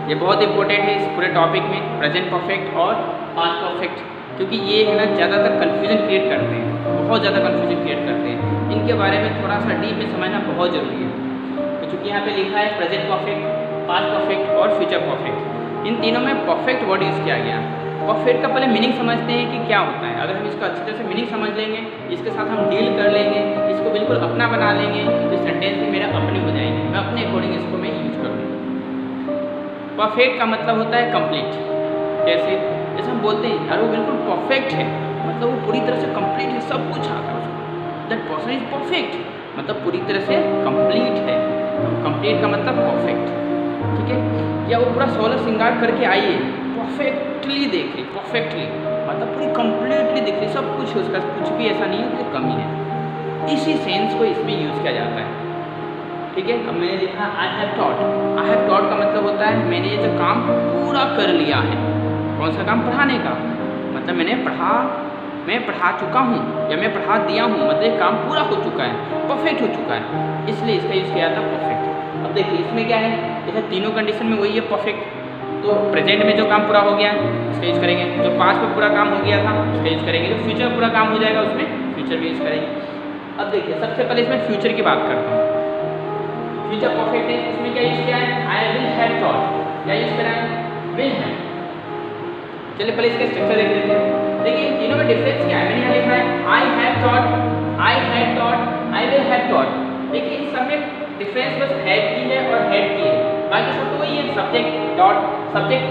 ये बहुत इंपॉर्टेंट है इस पूरे टॉपिक में, प्रेजेंट परफेक्ट और पास्ट परफेक्ट, क्योंकि ये है ना ज़्यादातर कन्फ्यूजन क्रिएट करते हैं, बहुत ज़्यादा कन्फ्यूजन क्रिएट करते हैं। इनके बारे में थोड़ा सा डीप में समझना बहुत ज़रूरी है। तो चूँकि यहाँ पे लिखा है प्रेजेंट परफेक्ट, पास्ट परफेक्ट और फ्यूचर परफेक्ट, इन तीनों में परफेक्ट वर्ड यूज़ किया गया। परफेक्ट का पहले मीनिंग समझते हैं कि क्या होता है। अगर हम इसको अच्छी तरह से मीनिंग समझ लेंगे, इसके साथ हम डील कर लेंगे, इसको बिल्कुल अपना बना लेंगे, तो सेंटेंस भी मेरा अपनी हो जाएंगे, मैं अपने अकॉर्डिंग इसको मैं यूज करूँगा। परफेक्ट का मतलब होता है कंप्लीट। कैसे, जैसे हम बोलते हैं यार वो बिल्कुल परफेक्ट है, मतलब वो पूरी तरह से कंप्लीट है, सब कुछ आता है उसको, दैट पर्सन इज परफेक्ट, मतलब पूरी तरह से कंप्लीट है। कंप्लीट का मतलब परफेक्ट, ठीक है। या वो पूरा 16 श्रृंगार करके आई है, परफेक्टली देख रही, परफेक्टली मतलब पूरी कंप्लीटली दिख रही, सब कुछ उसका, कुछ भी ऐसा नहीं है कि कमी है। इसी सेंस को इसमें यूज़ किया जाता है। ठीक है, अब मैंने लिखा आई have taught. I have taught का मतलब होता है मैंने ये जो काम पूरा कर लिया है। कौन सा काम? पढ़ाने का। मतलब मैं पढ़ा चुका हूँ या मैं पढ़ा दिया हूँ, मतलब ये काम पूरा हो चुका है, परफेक्ट हो चुका है, इसलिए इसका यूज़ किया जाता है परफेक्ट। अब देखिए इसमें क्या है, जैसे तीनों कंडीशन में वही है परफेक्ट। तो प्रेजेंट में जो काम पूरा हो गया है उसका यूज़ करेंगे, जो पास्ट में पूरा काम हो गया था उसका यूज़ करेंगे, जो फ्यूचर में पूरा काम हो जाएगा उसमें फ्यूचर में यूज़ करेंगे। अब देखिए सबसे पहले इसमें फ्यूचर की बात करता हूँ। फ्यूचर परफेक्ट है, इसमें क्या यूज़ किया है? I will have taught. क्या यूज़ करा है? Will have. चलिए पहले इसका स्ट्रक्चर देख लेते हैं। देखिए तीनों में डिफरेंस क्या है? मैंने यहाँ लिखा है आई have taught, I had taught, I will have taught. देखिए इस सब में डिफरेंस बस हैड की है और हैड की है, बाकी सब तो वही है, subject dot subject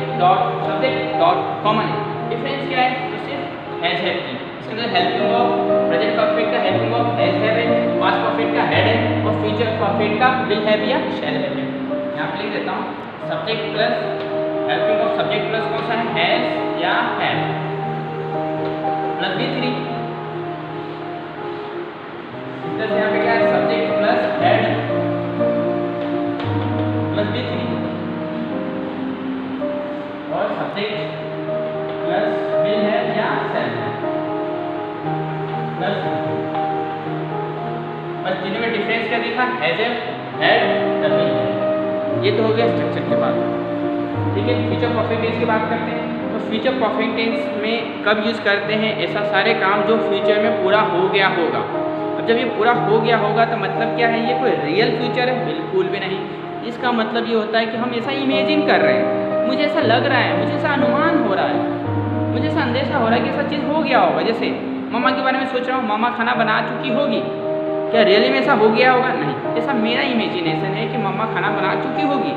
dot common है। डिफरेंस क्या है? तो सिर्फ हैज हैव की। इसके अंदर हेल्पिंग वर्ब, प्रेजेंट परफेक्ट का हेल्पिंग वर्ब हैज हैव है, पास्ट परफेक्ट का हैड है और फ्यूचर परफेक्ट का विल हैव या शैल हैव है। यहाँ पे लिख देता हूँ subject plus helping verb, subject plus कौन सा है? हैज या हैव प्लस V3। जैसे यहाँ पे क्या है? Subject plus had plus V3 और सब्जेक्ट प्लस विल हैव या शैल हैव प्लस। बस तीनों में डिफरेंस क्या दिखा? Has had will have. ये तो हो गया स्ट्रक्चर के बाद। ठीक है, फ्यूचर परफेक्ट टेंस की बात करते हैं। तो फ्यूचर परफेक्ट टेंस में कब यूज़ करते हैं? ऐसा सारे काम जो फ्यूचर में पूरा हो गया होगा। अब जब ये पूरा हो गया होगा तो मतलब क्या है? ये कोई रियल फ्यूचर है? बिल्कुल भी नहीं। इसका मतलब ये होता है कि हम ऐसा इमेजिन कर रहे हैं, मुझे ऐसा लग रहा है, मुझे ऐसा अनुमान हो रहा है, मुझे ऐसा अंदेशा हो रहा है कि ऐसा चीज़ हो गया होगा। जैसे मम्मा के बारे में सोच रहा हूँ, मम्मा खाना बना चुकी होगी, क्या रियली में ऐसा हो गया होगा? नहीं, ऐसा मेरा इमेजिनेशन है कि मम्मा खाना बना चुकी होगी।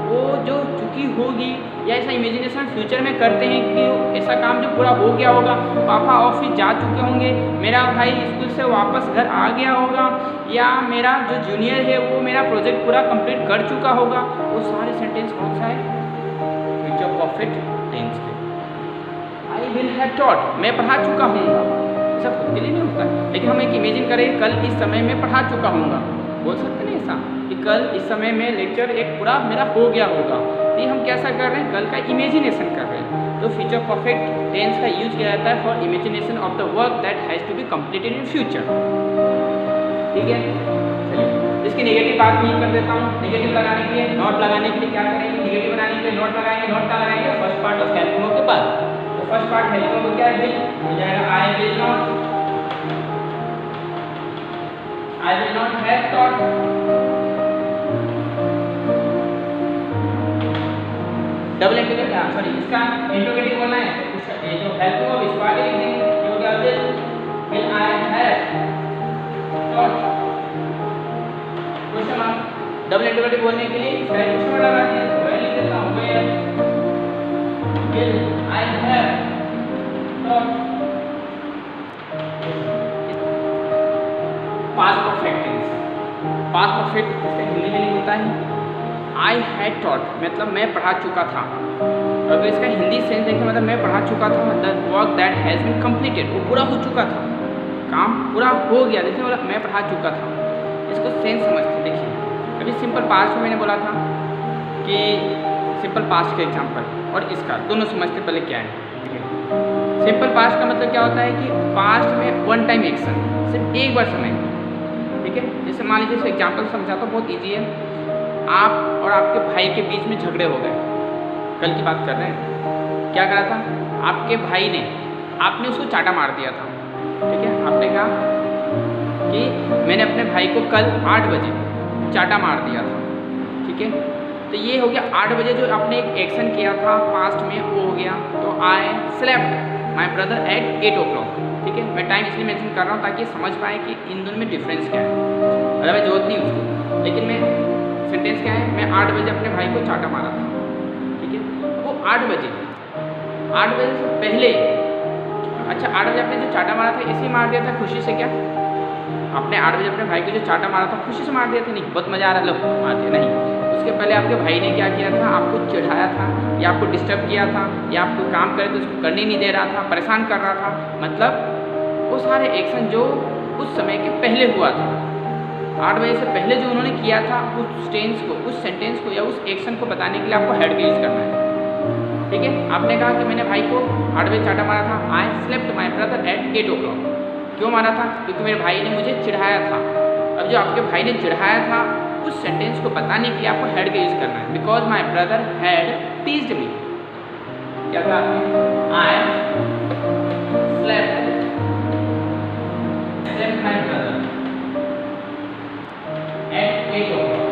वो जो चुकी होगी या ऐसा इमेजिनेशन फ्यूचर में करते हैं कि ऐसा काम जो पूरा हो गया होगा, पापा ऑफिस जा चुके होंगे, मेरा भाई स्कूल से वापस घर आ गया होगा, या मेरा जो जूनियर है वो मेरा प्रोजेक्ट पूरा कंप्लीट कर चुका होगा। वो सारे सेंटेंस कौन सा है? फ्यूचर परफेक्ट टेंस के। आई विल हैव टॉट, मैं पढ़ा चुका हूँगा, ऐसा खुद के लिए नहीं होता है, लेकिन हम एक इमेजिन करें कल इस समय में पढ़ा चुका हूँगा, बोल सकते नहीं ऐसा कि कल इस समय में लेक्चर एक पूरा मेरा हो गया होगा। तो ये हम कैसा कर रहे हैं? कल का इमेजिनेशन कर रहे हैं। तो फ्यूचर परफेक्ट टेंस का यूज किया जाता है for imagination of the work that has to be completed in future. ठीक है, चलिए इसकी नेगेटिव बात भी कर देता हूँ। नेगेटिव लगाने के लिए, नॉट लगाने के लिए क्या करेंगे? नेगेटिव बनाने के लिए नॉट लगाएंगे। नॉट का लगाएंगे first part of helping verb के बाद। तो फर्स्ट पार्ट हेल्पिंग वर्ब क्या है? विल हो जाएगा आई will not, I will not have taught. Double integrate, sorry इसका इंटीग्रेटिव बोलना है तो ये जो हेल्पिंग वर्ब इसको आगे लिख देंगे। ये हो गया will I have taught question mark. Double integrative बोलने के लिए इसका क्वेश्चन मार्क लगा दिया, तो मैं लिख देता हूं will I have taught. Past perfect tense, past perfect इसका हिंदी में होता है आई हैड टॉट, मतलब मैं पढ़ा चुका था। अगर इसका हिंदी सेंस देखें मतलब मैं पढ़ा चुका था, the work that has been completed, वो पूरा हो चुका था, काम पूरा हो गया। देखिए बोला मैं पढ़ा चुका था, इसको सेंस समझते। देखिए अभी सिंपल पास्ट में मैंने बोला था कि सिंपल पास्ट का एग्जाम्पल और इसका दोनों समझते पहले क्या है। देखिए सिंपल पास्ट का मतलब क्या होता है कि पास्ट में वन टाइम एक्शन, सिर्फ एक बार समय। ठीक है, जैसे मान लीजिए इस एग्जाम्पल समझाता हूँ, बहुत ईजी है। आप और आपके भाई के बीच में झगड़े हो गए, कल की बात कर रहे हैं। क्या करा था? आपके भाई ने, आपने उसको चाटा मार दिया था। ठीक है, आपने कहा कि मैंने अपने भाई को कल 8 बजे चाटा मार दिया था। ठीक है, तो ये हो गया 8 बजे जो आपने एक एक्शन किया था पास्ट में, वो हो गया। तो I slept my brother at 8 o'clock। ठीक है, मैं टाइम इसलिए मेंशन कर रहा हूँ ताकि समझ पाए कि इन दोनों में डिफरेंस क्या है। अगर जरूरत नहीं उसको, लेकिन मैं सेंटेंस क्या है? मैं 8 बजे अपने भाई को चाटा मारा था। ठीक है, वो 8 बजे से पहले, अच्छा 8 बजे आपने जो चाटा मारा था इसी मार दिया था खुशी से? क्या आपने 8 बजे अपने भाई को जो चाटा मारा था खुशी से मार दिया था? नहीं, बहुत मजा आ रहा है लो मार दिया, नहीं। उसके पहले आपके भाई ने क्या किया था, आपको चिढ़ाया था या आपको डिस्टर्ब किया था या आपको काम करे तो उसको करने नहीं दे रहा था, परेशान कर रहा था। मतलब वो सारे एक्शन जो उस समय के पहले हुआ था, 8 बजे से पहले जो उन्होंने किया था, उस टेंस को, उस सेंटेंस को या उस एक्शन को बताने के लिए आपको हैड का यूज़ करना है। ठीक है, आपने कहा कि मैंने भाई को 8 बजे चाटा मारा था। I slept my brother at 8 o'clock। क्यों मारा था? क्योंकि मेरे भाई ने मुझे चिढ़ाया था। अब जो आपके भाई ने चिढ़ाया था, उस सेंटेंस को बताने के लिए आपको हैड का यूज़ करना है। Because my brother had teased me. क्या कहा आपने? I slept my brother at 8 o'clock।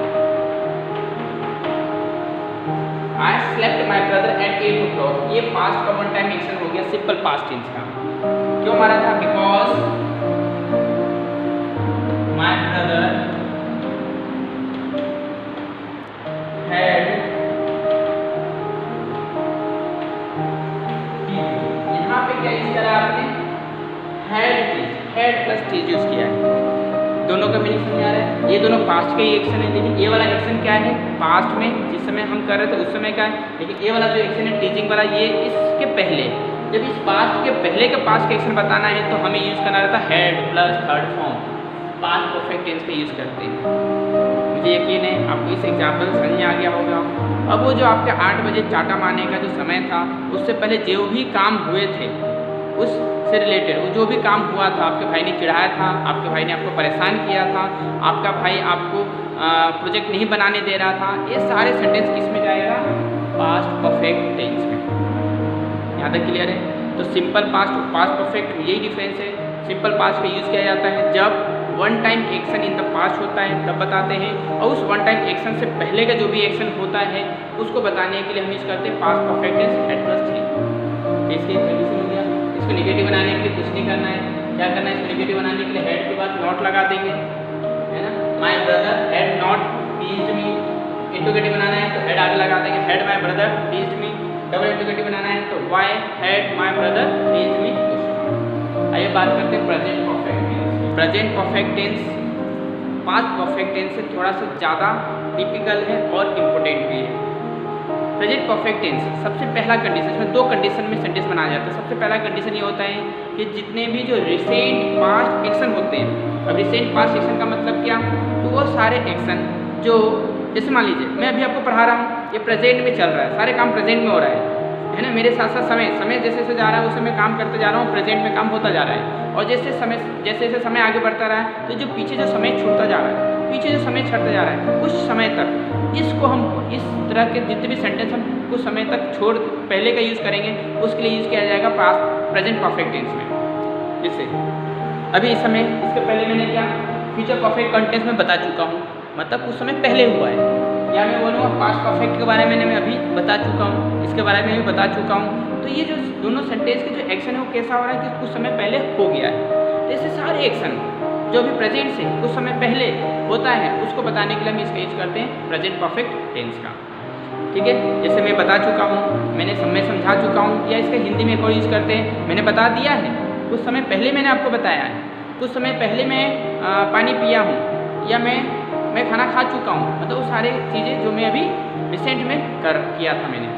I slept my brother at 8 o'clock। ये पास्ट का वन टाइम एक्शन हो गया, सिंपल पास्ट टेंस का। क्यों मारा था? बिकॉज my brother had, यहाँ पे क्या यूज करा आपने? हैड प्लस टीज यूज किया है। दोनों का मीनिंग समझ आ रहा है? ये दोनों पास्ट का ही एक्शन है, लेकिन ये वाला एक्शन क्या है? पास्ट में जिस समय हम कर रहे थे उस समय का है, लेकिन ये वाला जो एक्शन है टीचिंग वाला, ये इसके पहले। जब इस पास्ट के पहले का पास्ट का एक्शन बताना है तो हमें यूज़ करना रहता है had plus third form, past perfect tense का यूज़ करते हैं। मुझे यकीन है आपको इस एग्जाम्पल समझ में आ गया होगा। अब वो जो आपके 8 बजे चाटा मारने का जो समय था, उससे पहले जो भी काम हुए थे उससे रिलेटेड, वो जो भी काम हुआ था, आपके भाई ने चिढ़ाया था, आपके भाई ने आपको परेशान किया था, आपका भाई आपको प्रोजेक्ट नहीं बनाने दे रहा था, ये सारे सेंटेंस किस में जाएगा? पास्ट परफेक्ट टेंस में। यहाँ तक क्लियर है? तो सिंपल पास्ट और पास्ट परफेक्ट यही डिफरेंस है। सिंपल पास्ट का यूज़ किया जाता है जब one time action in the past होता है, तब बताते हैं, और उस वन टाइम एक्शन से पहले का जो भी एक्शन होता है उसको बताने के लिए हम यूज़ करते हैं past perfect tense at plus 3। तो इसके कंडीशन हो गया। इसको नेगेटिव बनाने के लिए कुछ नहीं करना है, क्या करना है? इसको नेगेटिव बनाने के लिए हेड के बाद नॉट लगा देंगे, है ना? My brother had not teased me. Interrogative बनाना है तो हेड आगे लगा देंगे, had my brother teased me. Double interrogative बनाना है तो why had my brother teased me. आइए बात करते हैं present perfect tense. Present perfect tense past perfect tense से थोड़ा सा ज़्यादा टिपिकल है और इम्पोर्टेंट भी है। प्रेजेंट परफेक्ट टेंस सबसे पहला कंडीशन, इसमें 2 कंडीशन में सेंटेंस बनाया जाता है। सबसे पहला कंडीशन ये होता है कि जितने भी जो रिसेंट पास्ट एक्शन होते हैं, अब रिसेंट पास्ट एक्शन का मतलब क्या? तो वो सारे एक्शन जो, जैसे मान लीजिए मैं अभी आपको पढ़ा रहा हूँ, ये प्रेजेंट में चल रहा है, सारे काम प्रेजेंट में हो रहा है ना? मेरे साथ साथ समय जैसे जैसे जा रहा है उस समय काम करते जा रहा हूँ, प्रेजेंट में काम होता जा रहा है। और जैसे जैसे समय आगे बढ़ता रहा है तो जो पीछे जो समय छूटता जा रहा है, पीछे जो समय छटता जा रहा है कुछ समय तक, इसको हम इस तरह के जितने भी सेंटेंस हम कुछ समय तक छोड़ पहले का यूज़ करेंगे, उसके लिए यूज़ किया जाएगा पास्ट प्रेजेंट परफेक्ट टेंस में। जैसे अभी इस समय, इसके पहले मैंने क्या फ्यूचर परफेक्ट कंटेंस में बता चुका हूँ, मतलब कुछ समय पहले हुआ है। या मैं बोलूँगा पास्ट परफेक्ट के बारे में मैं अभी बता चुका हूँ, इसके बारे में भी बता चुका हूँ। तो ये जो दोनों सेंटेंस के जो एक्शन है वो कैसा हो रहा है कि कुछ समय पहले हो गया है। तो ऐसे सारे एक्शन जो भी प्रेजेंट से कुछ समय पहले होता है उसको बताने के लिए हम इसका यूज करते हैं प्रेजेंट परफेक्ट टेंस का। ठीक है, जैसे मैं बता चुका हूँ, मैं समझा चुका हूँ, या इसका हिंदी में एक और यूज़ करते हैं, मैंने बता दिया है, कुछ समय पहले मैंने आपको बताया है, कुछ समय पहले मैं पानी पिया हूँ, या मैं खाना खा चुका हूँ। मतलब वो सारे चीज़ें जो मैं अभी रिसेंट में किया था मैंने,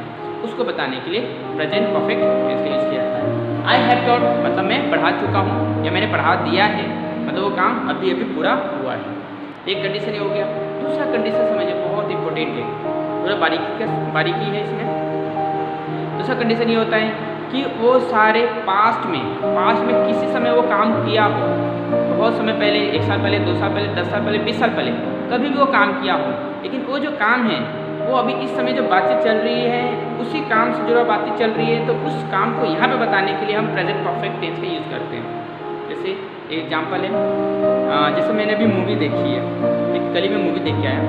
उसको बताने के लिए प्रेजेंट परफेक्ट टेंस का यूज़ किया जाता है। आई हैव टॉट मतलब मैं पढ़ा चुका हूँ या मैंने पढ़ा दिया है, मतलब वो काम अभी पूरा हुआ है। एक कंडीशन ये हो गया। दूसरा कंडीशन समझिए बहुत इंपॉर्टेंट है, थोड़ा बारीकी है इसमें। दूसरा कंडीशन ये होता है कि वो सारे पास्ट में किसी समय वो काम किया हो, बहुत समय पहले, 1 साल पहले, 2 साल पहले, 10 साल पहले, 20 साल पहले, कभी भी वो काम किया हो, लेकिन वो जो काम है वो अभी इस समय जो बातचीत चल रही है उसी काम से जुड़ा बातचीत चल रही है, तो उस काम को यहाँ पे बताने के लिए हम प्रेजेंट परफेक्ट टेंस का यूज़ करते हैं। जैसे एग्जाम्पल है, जैसे मैंने अभी मूवी देखी है, एक कल ही में मूवी देख के आया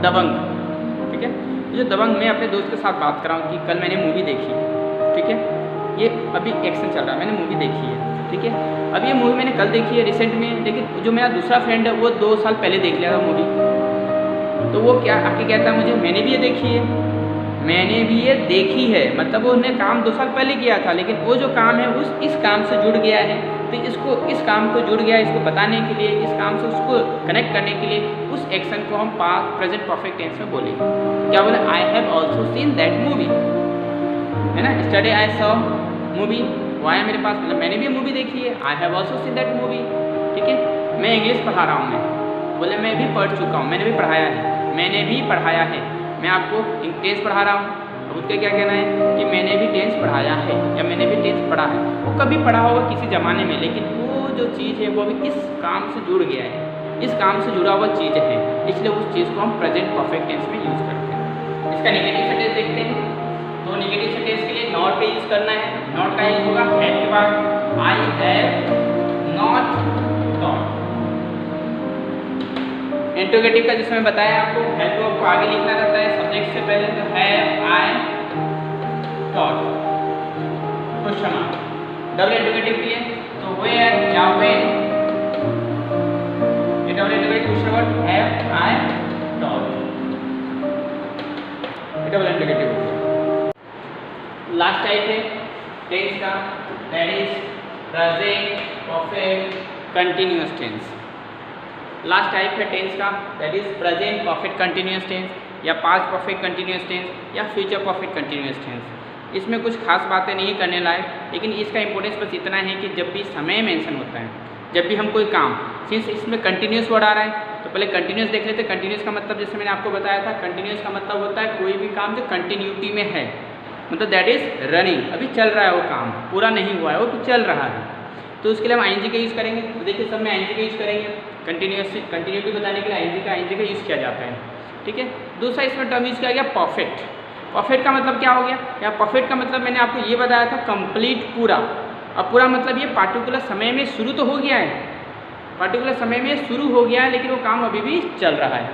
दबंग। ठीक है, जो दबंग, मैं अपने दोस्त के साथ बात कर रहा हूँ कि कल मैंने मूवी देखी। ठीक है, ये अभी एक्शन चल रहा है, मैंने मूवी देखी है। ठीक है, अब ये मूवी मैंने कल देखी है रिसेंट में, लेकिन जो मेरा दूसरा फ्रेंड है वो 2 साल पहले देख लिया था मूवी। तो वो क्या आके कहता है मुझे, मैंने भी ये देखी है, मतलब वो उन्हें काम 2 साल पहले किया था, लेकिन वो जो काम है इस काम से जुड़ गया है, तो इसको, इस काम को जुड़ गया, इसको बताने के लिए, इस काम से उसको कनेक्ट करने के लिए उस एक्शन को हम पास्ट प्रेजेंट परफेक्ट टेंस में बोलेंगे। क्या बोले? I have also seen that movie, है ना। स्टडी आई सॉ मूवी, वो आया मेरे पास, मतलब मैंने भी मूवी देखी है। I have also seen that movie, ठीक है। मैं इंग्लिश पढ़ा रहा हूँ, मैं बोले मैं भी पढ़ चुका हूँ, मैंने भी पढ़ाया है, मैंने भी पढ़ाया है। मैं आपको टेंस पढ़ा रहा हूँ, अब उसका क्या कहना है कि मैंने भी टेंस पढ़ाया है या मैंने भी टेंस पढ़ा है। वो कभी पढ़ा होगा किसी ज़माने में, लेकिन वो जो चीज़ है वो अभी इस काम से जुड़ गया है, इस काम से जुड़ा हुआ चीज़ है, इसलिए उस चीज़ को हम प्रेजेंट परफेक्ट टेंस में यूज़ करते हैं। इसका नेगेटिव सेंटेंस देखते हैं। तो नेगेटिव सेंटेंस के लिए नॉट का यूज़ करना है। नॉट का यूज़ होगा हैव के बाद, I have not got. Interrogative का जिसमें बताया आपको, हैव को आपको आगे लिखना रहता है सब्जेक्ट से पहले, तो have I got question mark. Double interrogative के लिए तो वेयर या व्हेन, ये double interrogative question word have I got, ये डबल इंट्रोगेटिव हो गया। लास्ट टाइप है टेंस का, that is present perfect continuous tense. Last type है टेंस का, that is present perfect continuous tense या पास्ट परफेक्ट कंटीन्यूअस टेंस या फ्यूचर परफेक्ट कंटीन्यूअस टेंस। इसमें कुछ खास बातें नहीं करने लायक, लेकिन इसका इंपॉर्टेंस बस इतना है कि जब भी समय मेंशन होता है, जब भी हम कोई काम, सिंस इसमें कंटिन्यूस वर्ड आ रहा है तो पहले कंटिन्यूस देख लेते हैं। कंटिन्यूस का मतलब जैसे मैंने आपको बताया था, कंटिन्यूस का मतलब होता है कोई भी काम जो कंटिन्यूटी में है, मतलब दैट इज रनिंग, अभी चल रहा है वो काम, पूरा नहीं हुआ है, वो चल रहा है। तो उसके लिए हम आईएनजी का यूज़ करेंगे। तो देखिए सब में आईएनजी का यूज़ करेंगे। कंटिन्यूटी बताने के लिए आईएनजी का यूज़ किया जाता है, ठीक है। दूसरा इसमें टर्म यूज़ किया गया परफेक्ट। परफेक्ट का मतलब क्या हो गया? या परफेक्ट का मतलब मैंने आपको ये बताया था कंप्लीट, पूरा। अब पूरा मतलब ये पार्टिकुलर समय में शुरू तो हो गया है, पार्टिकुलर समय में शुरू हो गया है, लेकिन वो काम अभी भी चल रहा है।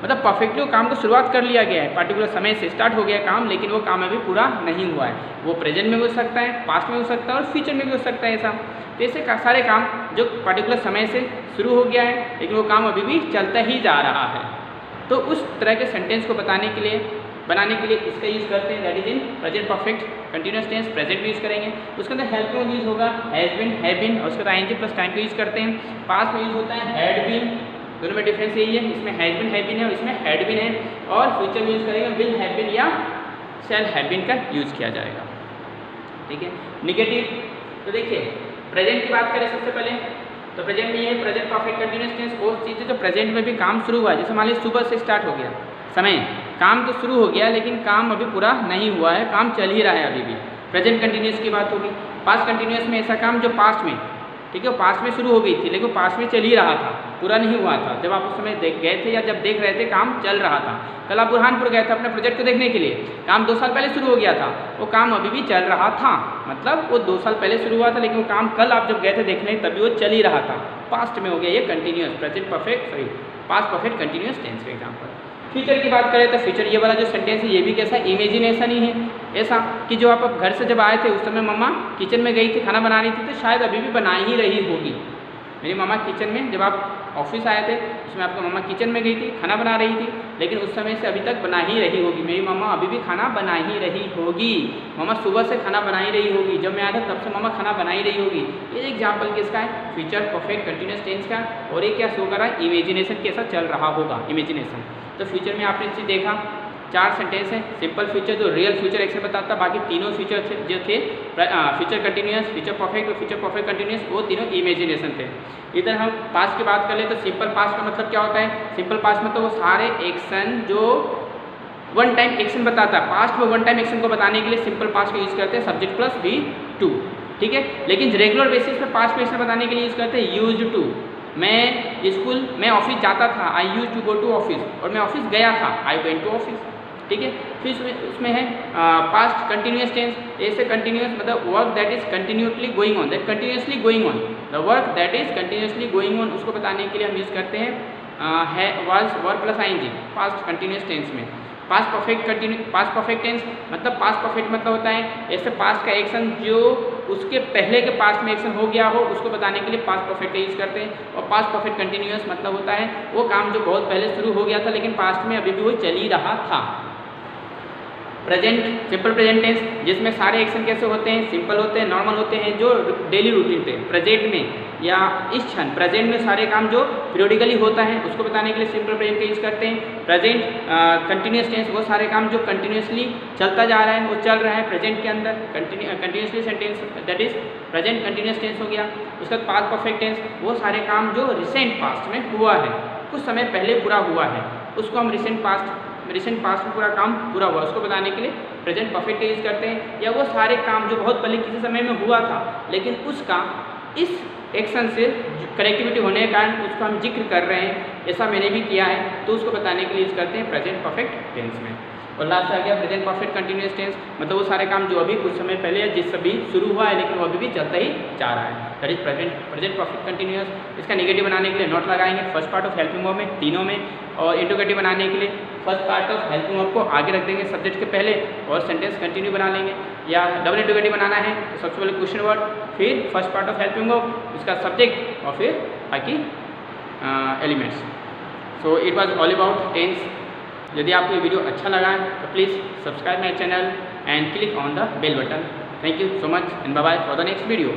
मतलब परफेक्टली वो काम को शुरुआत कर लिया गया है, पार्टिकुलर समय से स्टार्ट हो गया काम, लेकिन वो काम अभी पूरा नहीं हुआ है। वो प्रेजेंट में भी हो सकता है, पास्ट में हो सकता है और फ्यूचर में भी हो सकता है ऐसा। तो ऐसे सारे काम जो पार्टिकुलर समय से शुरू हो गया है, लेकिन वो काम अभी भी चलता ही जा रहा है। तो उस तरह के सेंटेंस को बनाने के लिए इसका यूज़ करते हैं, that is in present perfect continuous tense. Present भी यूज़ करेंगे, उसके अंदर हेल्प में यूज़ होगा हैज़ बीन, हैव बीन, और उसके बाद आईएनजी प्लस टाइम का यूज़ करते हैं। पास्ट में यूज़ होता है हैड बीन, दोनों में डिफरेंस यही है, इसमें हैज़ बीन हैव बीन है और इसमें हैड बीन है। और फ्यूचर में यूज़ करेंगे विल हैव बीन या शैल हैव बीन का यूज़ किया जाएगा, ठीक है। नेगेटिव, तो देखिए प्रेजेंट की बात करें सबसे पहले, तो प्रेजेंट में ये है प्रेजेंट परफेक्ट कंटीन्यूअस टेंस, वो चीज़ें जो प्रेजेंट में भी काम शुरू हुआ है। जैसे मान लीजिए सुबह से स्टार्ट हो गया समय, काम तो शुरू हो गया लेकिन काम अभी पूरा नहीं हुआ है, काम चल ही रहा है अभी भी, प्रेजेंट कंटीन्यूअस की बात होगी। पास्ट कंटीन्यूअस में ऐसा काम जो पास्ट में, ठीक है, वो पास्ट में शुरू हो गई थी लेकिन वो पास्ट में चल ही रहा था, पूरा नहीं हुआ था। जब आप उस समय गए थे या जब देख रहे थे काम चल रहा था। कल आप बुरहानपुर गए थे अपने प्रोजेक्ट को देखने के लिए, काम 2 साल पहले शुरू हो गया था, वो काम अभी भी चल रहा था, मतलब वो 2 साल पहले शुरू हुआ था लेकिन वो काम कल आप जब गए थे देखने तभी वो चल ही रहा था, पास्ट में हो गया। ये continuous present perfect, sorry past perfect continuous tense का एग्जाम्पल। फ्यूचर की बात करें तो फ्यूचर ये वाला जो सेंटेंस है ये भी कैसा, इमेजिनेशन ही है। ऐसा कि जो आप घर से जब आए थे उस समय मम्मा किचन में गई थी, खाना बना रही थी, तो शायद अभी भी बना ही रही होगी। मेरी मम्मा किचन में, जब आप ऑफिस आए थे उसमें आपकी मम्मा किचन में गई थी, खाना बना रही थी, लेकिन उस समय से अभी तक बना ही रही होगी। मेरी मम्मा अभी भी खाना बना ही रही होगी, मम्मा सुबह से खाना बना ही रही होगी, जब मैं आया था तब से मम्मा खाना बना ही रही होगी। ये एग्जाम्पल किसका है? फ्यूचर परफेक्ट कंटिन्यूअस टेंस का। और ये क्या शो कर रहा है? इमेजिनेशन कैसा चल रहा होगा, इमेजिनेशन। तो फ्यूचर में आपने चीज़ देखा, 4 सेंटेंस हैं। सिंपल फ्यूचर जो रियल फ्यूचर एक्शन बताता, बाकी तीनों फ्यूचर जो थे फ्यूचर कंटिन्यूअस, फ्यूचर परफेक्ट और फ्यूचर परफेक्ट कंटिन्यूअस, वो तीनों इमेजिनेशन थे। इधर हम पास्ट की बात कर ले तो सिंपल पास्ट का मतलब क्या होता है? सिंपल पास्ट में तो वो सारे एक्शन जो वन टाइम एक्शन बताता है, पास्ट में वन टाइम एक्शन को बताने के लिए सिंपल पास्ट का यूज़ करते हैं, सब्जेक्ट प्लस V2, ठीक है। लेकिन रेगुलर बेसिस पे पास्ट में एक्शन बताने के लिए यूज़ करते हैं यूज टू। मैं ऑफिस जाता था, I use to go to office, और मैं ऑफिस गया था, आई वेंट टू ऑफिस, ठीक है। फिर उसमें है पास्ट कंटिन्यूअस टेंस। ऐसे कंटिन्यूअस मतलब work that is continuously going on, that continuously going on, the work that is continuously going on, उसको बताने के लिए हम यूज़ करते हैं was verb plus ING past continuous tense में। पास्ट परफेक्ट टेंस मतलब पास्ट परफेक्ट मतलब होता है ऐसे पास्ट का एक्शन जो उसके पहले के पास्ट में एक्शन हो गया हो, उसको बताने के लिए पास्ट परफेक्ट का यूज़ करते हैं। और पास्ट परफेक्ट कंटिन्यूअस मतलब होता है वो काम जो बहुत पहले शुरू हो गया था लेकिन पास्ट में अभी भी वो चल ही रहा था। प्रेजेंट सिंपल प्रेजेंट टेंस जिसमें सारे एक्शन कैसे होते हैं, सिंपल होते हैं, नॉर्मल होते हैं, जो डेली रूटीन पे प्रेजेंट में या इस क्षण प्रेजेंट में सारे काम जो पीरियडिकली होता है उसको बताने के लिए सिंपल प्रेजेंट का यूज करते हैं। प्रेजेंट कंटिन्यूस टेंस वो सारे काम जो कंटिन्यूसली चलता जा रहा है, वो चल रहा है प्रेजेंट के अंदर, continuously sentence that is present continuous tense हो गया। उसके बाद पास्ट परफेक्ट टेंस वो सारे काम जो रिसेंट पास्ट में हुआ है, कुछ समय पहले पूरा हुआ है, उसको हम रिसेंट पास्ट में पूरा काम पूरा हुआ उसको बताने के लिए प्रेजेंट परफेक्ट यूज करते हैं। या वो सारे काम जो बहुत पहले किसी समय में हुआ था लेकिन उसका इस एक्शन से कनेक्टिविटी होने के कारण उसको हम जिक्र कर रहे हैं, ऐसा मैंने भी किया है, तो उसको बताने के लिए यूज करते हैं प्रेजेंट परफेक्ट टेंस में। और लास्ट आ गया प्रेजेंट परफेक्ट कंटिन्यूस टेंस, मतलब वो सारे काम जो अभी कुछ समय पहले या जिस अभी शुरू हुआ है लेकिन वो अभी भी चलता ही जा रहा है, that is present perfect continuous. इसका नेगेटिव बनाने के लिए नोट लगाएंगे first part of helping verb में तीनों में, और इंटरोगेटिव बनाने के लिए first part of helping verb को आगे रख देंगे सब्जेक्ट के पहले और सेंटेंस कंटिन्यू बना लेंगे। या डबल इंटरोगेटिव बनाना है तो सबसे पहले क्वेश्चन वर्ड, फिर first part of helping verb, उसका सब्जेक्ट और फिर बाकी elements. So it was all about tense. यदि आपको ये वीडियो अच्छा लगा है तो please subscribe my channel and click on the bell button. Thank you so much and bye bye for the next video.